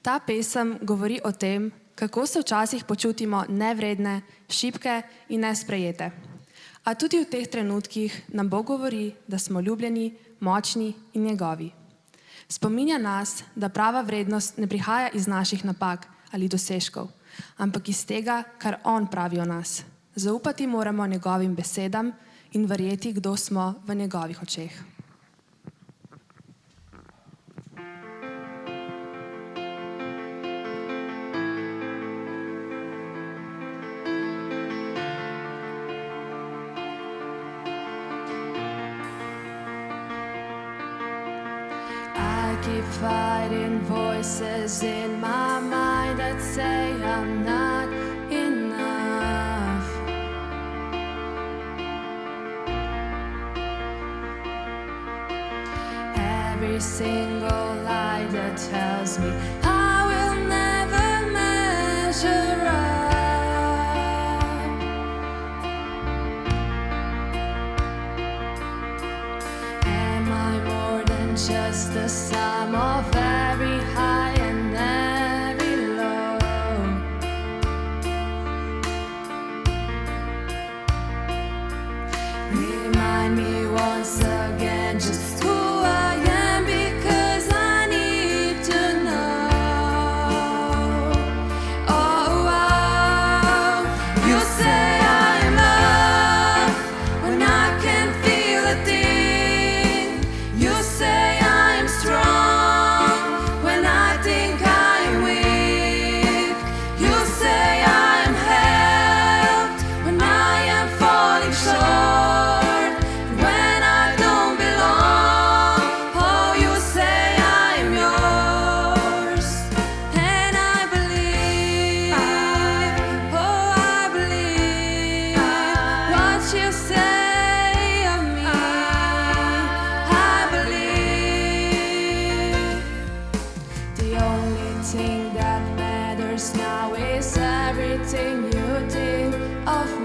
Ta pesem govori o tem, kako se včasih počutimo nevredne, šibke in nesprejete. A tudi v teh trenutkih nam Bog govori, da smo ljubljeni, močni in njegovi. Spominja nas, da prava vrednost ne prihaja iz naših napak ali dosežkov, ampak iz tega, kar on pravi o nas. Zaupati moramo njegovim besedam in verjeti, kdo smo v njegovih očeh. Keep fighting voices in my mind that say I'm not enough. Every single lie that tells me I will never measure up. Am I more than just the sum of every high and every low? Remind me once again just who I am, because I need to know. Oh, wow. You say I'm loved when I can't feel a thing. You say I'm strong when I think I'm weak. You say I'm helped when I am falling short, when I don't belong. Oh, you say I'm yours, and I believe. Oh, I believe what you say of me. I believe. The only thing that matters now is everything you think of